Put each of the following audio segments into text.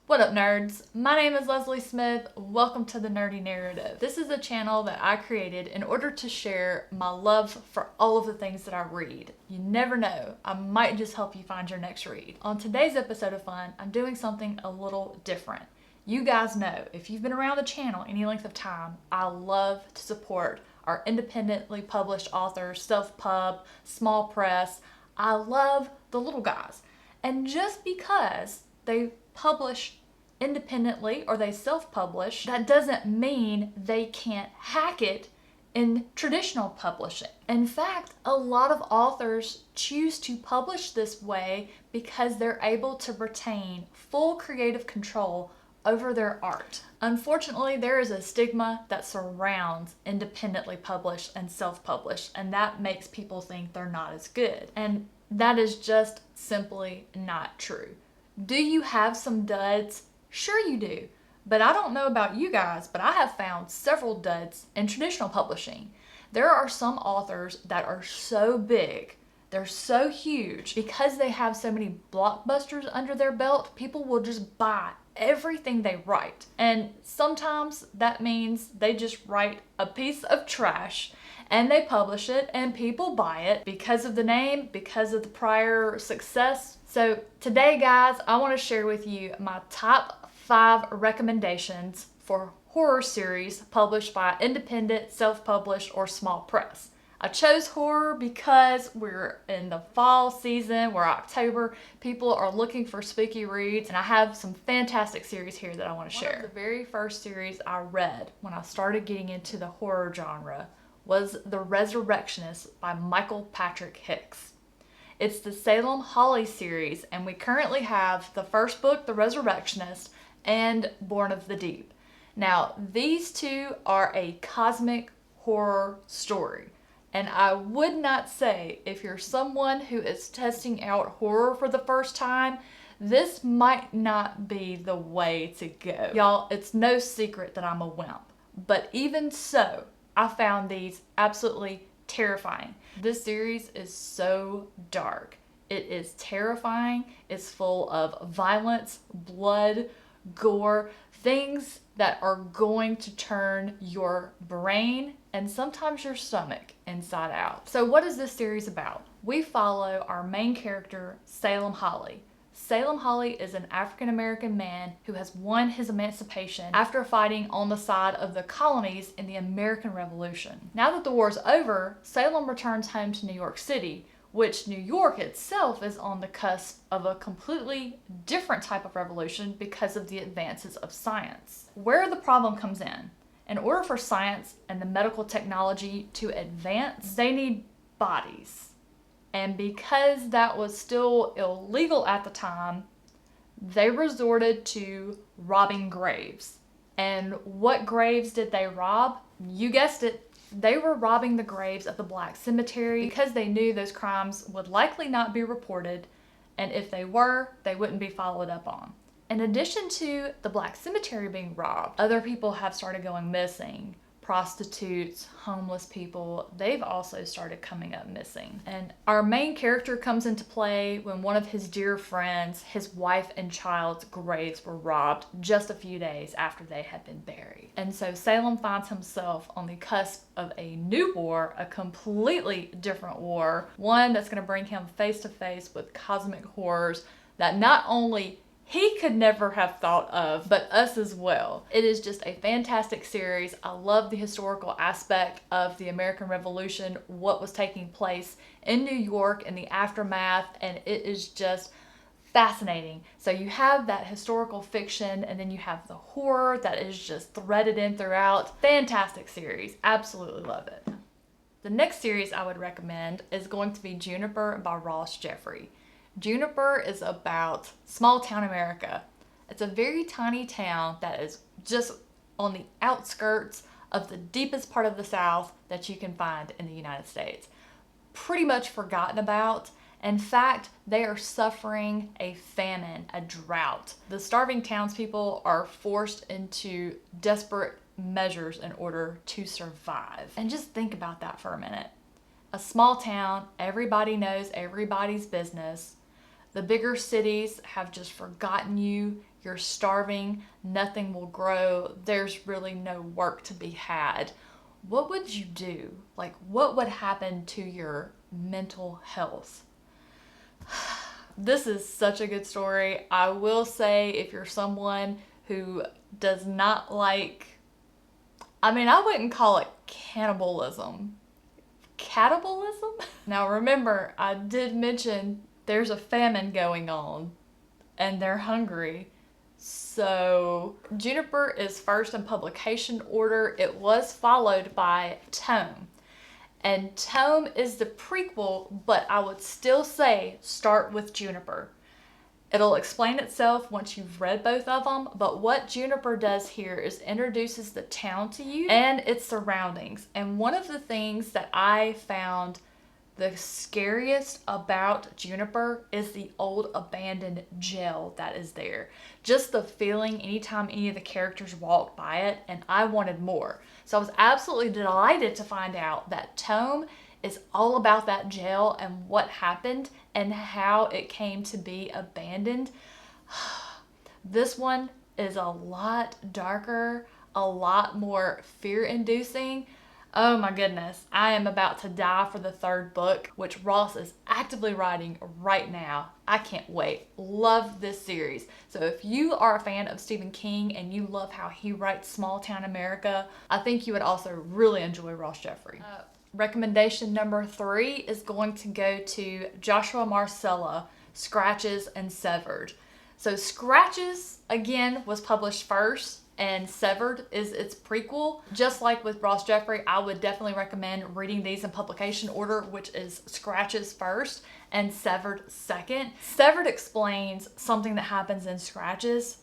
What up, nerds? My name is Leslie Smith. Welcome to the Nerdy Narrative. This is a channel that I created in order to share my love for all of the things that I read. You never know, I might just help you find your next read. On today's episode of Fun, I'm doing something a little different. You guys know, if you've been around the channel any length of time, I love to support our independently published authors, self-pub, small press. I love the little guys. And just because they publish independently or they self-publish, that doesn't mean they can't hack it in traditional publishing. In fact, a lot of authors choose to publish this way because they're able to retain full creative control over their art. Unfortunately, there is a stigma that surrounds independently published and self-published, and that makes people think they're not as good. And that is just simply not true. Do you have some duds? Sure you do. But I don't know about you guys, but I have found several duds in traditional publishing. There are some authors that are so big, they're so huge, because they have so many blockbusters under their belt, people will just buy everything they write. And sometimes that means they just write a piece of trash and they publish it and people buy it because of the name, because of the prior success. So today, guys, I want to share with you my top 5 recommendations for horror series published by independent, self-published, or small press. I chose horror because we're in the fall season, we're October, people are looking for spooky reads, and I have some fantastic series here that I want to share. One of the very first series I read when I started getting into the horror genre was The Resurrectionist by Michael Patrick Hicks. It's the Salem Holly series, and we currently have the first book, The Resurrectionist, and Born of the Deep. Now, these two are a cosmic horror story. And I would not say, if you're someone who is testing out horror for the first time, this might not be the way to go. Y'all, it's no secret that I'm a wimp. But even so, I found these absolutely terrifying. This series is so dark. It is terrifying. It's full of violence, blood, gore, things that are going to turn your brain and sometimes your stomach inside out. So what is this series about? We follow our main character, Salem Holly. Salem Holly is an African-American man who has won his emancipation after fighting on the side of the colonies in the American Revolution. Now that the war's over, Salem returns home to New York City, which New York itself is on the cusp of a completely different type of revolution because of the advances of science. Where the problem comes in order for science and the medical technology to advance, they need bodies. And because that was still illegal at the time, they resorted to robbing graves. And what graves did they rob? You guessed it. They were robbing the graves of the Black Cemetery because they knew those crimes would likely not be reported, and if they were, they wouldn't be followed up on. In addition to the Black Cemetery being robbed, other people have started going missing. Prostitutes, homeless people, they've also started coming up missing. And our main character comes into play when one of his dear friends, his wife and child's graves were robbed just a few days after they had been buried. And so Salem finds himself on the cusp of a new war, a completely different war, one that's going to bring him face to face with cosmic horrors that not only he could never have thought of, but us as well. It is just a fantastic series. I love the historical aspect of the American Revolution, what was taking place in New York in the aftermath, and it is just fascinating. So you have that historical fiction, and then you have the horror that is just threaded in throughout. Fantastic series. Absolutely love it. The next series I would recommend is going to be Juniper by Ross Jeffrey. Juniper is about small town America. It's a very tiny town that is just on the outskirts of the deepest part of the South that you can find in the United States. Pretty much forgotten about. In fact, they are suffering a famine, a drought. The starving townspeople are forced into desperate measures in order to survive. And just think about that for a minute. A small town, everybody knows everybody's business. The bigger cities have just forgotten you. you're starving, nothing will grow, there's really no work to be had. What would you do? Like, what would happen to your mental health? This is such a good story. I will say, if you're someone who does not like, I wouldn't call it cannibalism. Cannibalism? Now remember, I did mention there's a famine going on and they're hungry. So Juniper is first in publication order. It was followed by Tome. And Tome is the prequel, but I would still say start with Juniper. It'll explain itself once you've read both of them, but what Juniper does here is introduces the town to you and its surroundings. And one of the things that I found the scariest about Juniper is the old abandoned jail that is there. Just the feeling anytime any of the characters walked by it, and I wanted more. So I was absolutely delighted to find out that Tome is all about that jail and what happened and how it came to be abandoned. This one is a lot darker, a lot more fear-inducing. Oh my goodness, I am about to die for the third book, which Ross is actively writing right now. I can't wait. Love this series. So if you are a fan of Stephen King and you love how he writes small town America, I think you would also really enjoy Ross Jeffrey. Recommendation number 3 is going to go to Joshua Marcella, Scratches and Severed. So Scratches, again, was published first, and Severed is its prequel. Just like with Ross Jeffrey, I would definitely recommend reading these in publication order, which is Scratches first and Severed second. Severed explains something that happens in Scratches,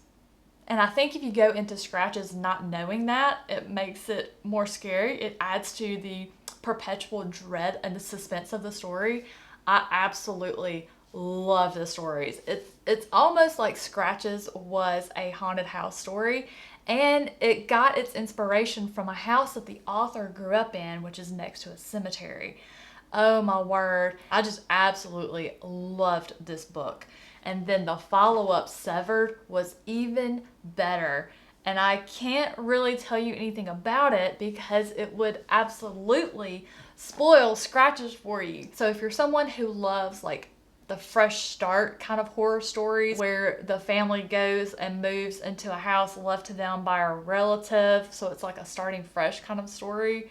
and I think if you go into Scratches not knowing that, it makes it more scary. It adds to the perpetual dread and the suspense of the story. I absolutely love the stories. It's almost like Scratches was a haunted house story, and it got its inspiration from a house that the author grew up in, which is next to a cemetery. Oh my word, I just absolutely loved this book. And then the follow-up, Severed, was even better. And I can't really tell you anything about it because it would absolutely spoil Scratches for you. So if you're someone who loves like the fresh start kind of horror stories where the family goes and moves into a house left to them by a relative, so it's like a starting fresh kind of story,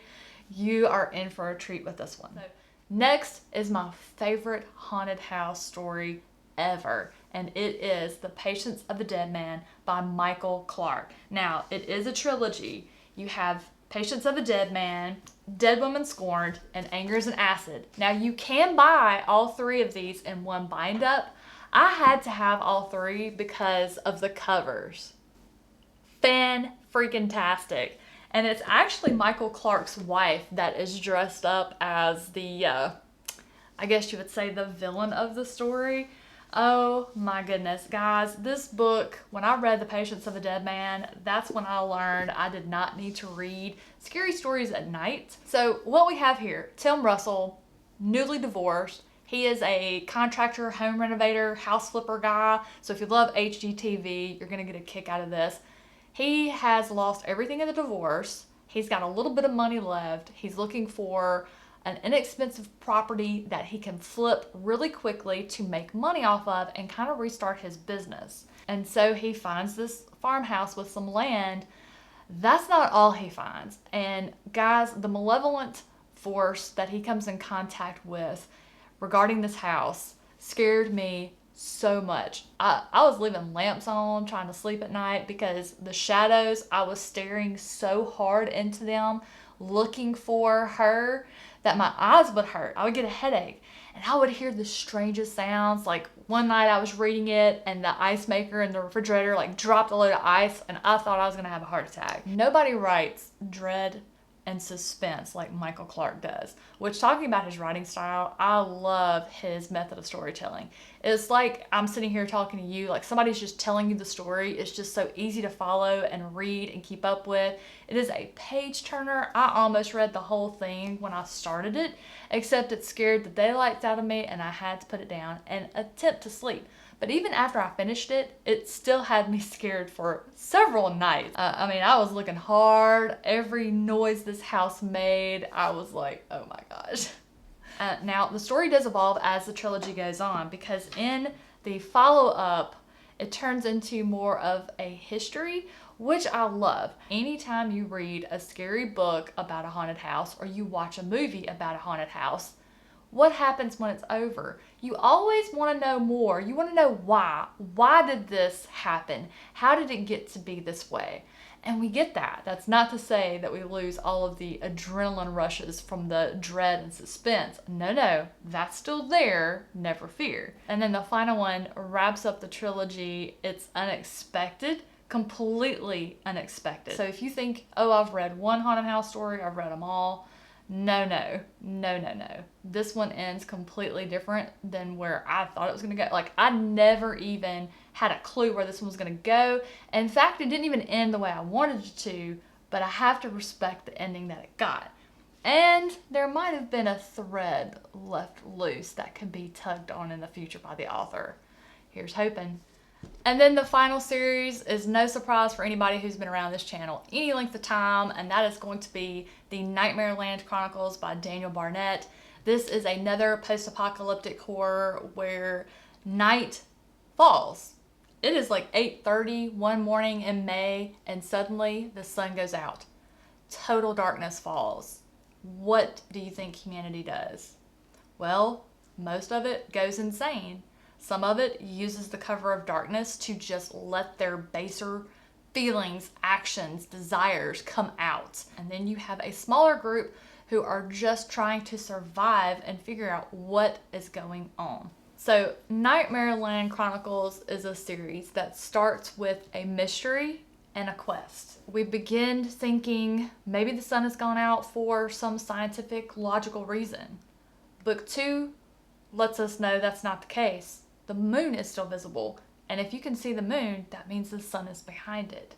you are in for a treat with this one. So, next is my favorite haunted house story ever, and it is The Patience of the Dead Man by Michael Clark. Now, it is a trilogy. You have Patience of the Dead Man, Dead Woman Scorned, and Angers and Acid. Now, you can buy all 3 of these in one bind up. I had to have all 3 because of the covers. Fan-freaking-tastic. And it's actually Michael Clark's wife that is dressed up as the, I guess you would say, the villain of the story. Oh my goodness, guys, this book, when I read The Patience of the Dead Man, that's when I learned I did not need to read scary stories at night. So what we have here, Tim Russell, newly divorced. He is a contractor, home renovator, house flipper guy. So if you love HGTV, you're going to get a kick out of this. He has lost everything in the divorce. He's got a little bit of money left. He's looking for an inexpensive property that he can flip really quickly to make money off of and kind of restart his business. And so he finds this farmhouse with some land. That's not all he finds. And guys, the malevolent force that he comes in contact with regarding this house scared me so much. I was leaving lamps on trying to sleep at night because the shadows, I was staring so hard into them looking for her that my eyes would hurt. I would get a headache and I would hear the strangest sounds. Like one night I was reading it and the ice maker in the refrigerator like dropped a load of ice and I thought I was gonna have a heart attack. Nobody writes dread and suspense like Michael Clark does. Which, talking about his writing style, I love his method of storytelling. It's like I'm sitting here talking to you, like somebody's just telling you the story. It's just so easy to follow and read and keep up with. It is a page turner. I almost read the whole thing when I started it, except it scared the daylights out of me and I had to put it down and attempt to sleep. But even after I finished it, it still had me scared for several nights. I was looking hard. Every noise this house made, I was like, oh my gosh. Now, the story does evolve as the trilogy goes on, because in the follow-up, it turns into more of a history, which I love. Anytime you read a scary book about a haunted house or you watch a movie about a haunted house, what happens when it's over? You always want to know more. You want to know why. Why did this happen? How did it get to be this way? And we get that. That's not to say that we lose all of the adrenaline rushes from the dread and suspense. No, that's still there, never fear. And then the final one wraps up the trilogy. It's unexpected, completely unexpected. So if you think, oh, I've read one haunted house story, I've read them all. No. This one ends completely different than where I thought it was going to go. Like, I never even had a clue where this one was going to go. In fact, it didn't even end the way I wanted it to, but I have to respect the ending that it got. And there might have been a thread left loose that could be tugged on in the future by the author. Here's hoping. And then the final series is no surprise for anybody who's been around this channel any length of time, and that is going to be the Nightmare Land Chronicles by Daniel Barnett. This is another post-apocalyptic horror where night falls. It is like 8:30 one morning in May, and suddenly the sun goes out. Total darkness falls. What do you think humanity does? Well, most of it goes insane. Some of it uses the cover of darkness to just let their baser feelings, actions, desires come out. And then you have a smaller group who are just trying to survive and figure out what is going on. So Nightmare Land Chronicles is a series that starts with a mystery and a quest. We begin thinking maybe the sun has gone out for some scientific, logical reason. Book 2 lets us know that's not the case. The moon is still visible, and if you can see the moon, that means the sun is behind it.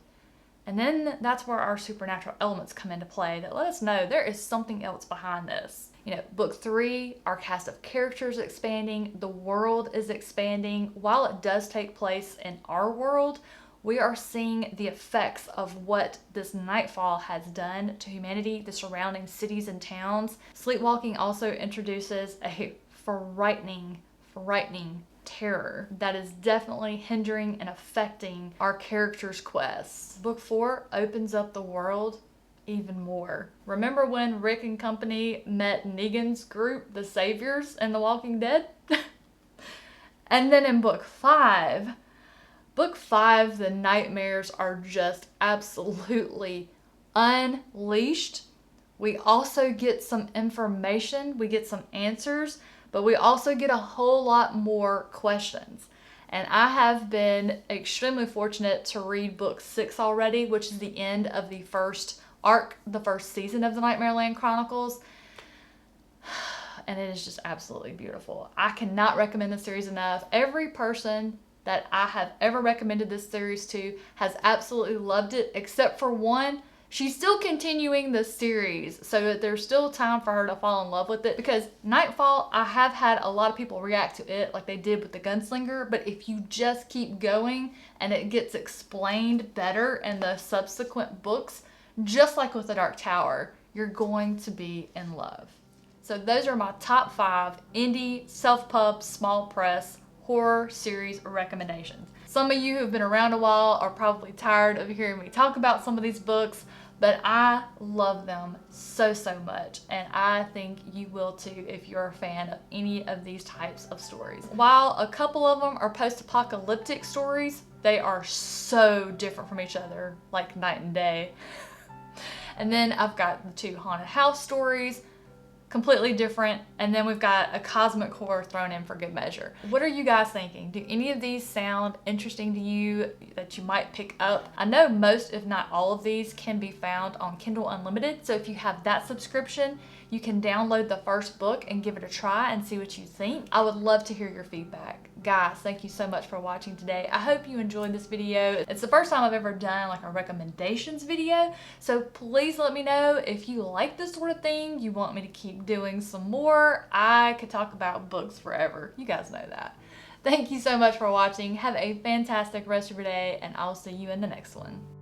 And then that's where our supernatural elements come into play that let us know there is something else behind this. Book 3, our cast of characters expanding, the world is expanding. While it does take place in our world, we are seeing the effects of what this nightfall has done to humanity, the surrounding cities and towns. Sleepwalking also introduces a frightening terror that is definitely hindering and affecting our characters' quests. Book 4 opens up the world even more. Remember when Rick and company met Negan's group, the Saviors, in The Walking Dead? And then in Book 5, the nightmares are just absolutely unleashed. We also get some information, we get some answers, but we also get a whole lot more questions. And I have been extremely fortunate to read book 6 already, which is the end of the first arc, the first season of the Nightmare Land Chronicles. And it is just absolutely beautiful. I cannot recommend the series enough. Every person that I have ever recommended this series to has absolutely loved it, except for one. She's still continuing the series, so there's still time for her to fall in love with it, because Nightfall, I have had a lot of people react to it like they did with the Gunslinger, but if you just keep going and it gets explained better in the subsequent books, just like with The Dark Tower, you're going to be in love. So those are my top 5 indie, self-pub, small press horror series recommendations. Some of you who've been around a while are probably tired of hearing me talk about some of these books, but I love them so much, and I think you will too if you're a fan of any of these types of stories. While a couple of them are post-apocalyptic stories, they are so different from each other, like night and day. And then I've got the 2 haunted house stories, completely different, and then we've got a cosmic horror thrown in for good measure. What are you guys thinking? Do any of these sound interesting to you that you might pick up? I know most, if not all of these, can be found on Kindle Unlimited, so if you have that subscription, you can download the first book and give it a try and see what you think. I would love to hear your feedback. Guys, thank you so much for watching today. I hope you enjoyed this video. It's the first time I've ever done like a recommendations video, so please let me know if you like this sort of thing, you want me to keep doing some more. I could talk about books forever. You guys know that. Thank you so much for watching. Have a fantastic rest of your day, and I'll see you in the next one.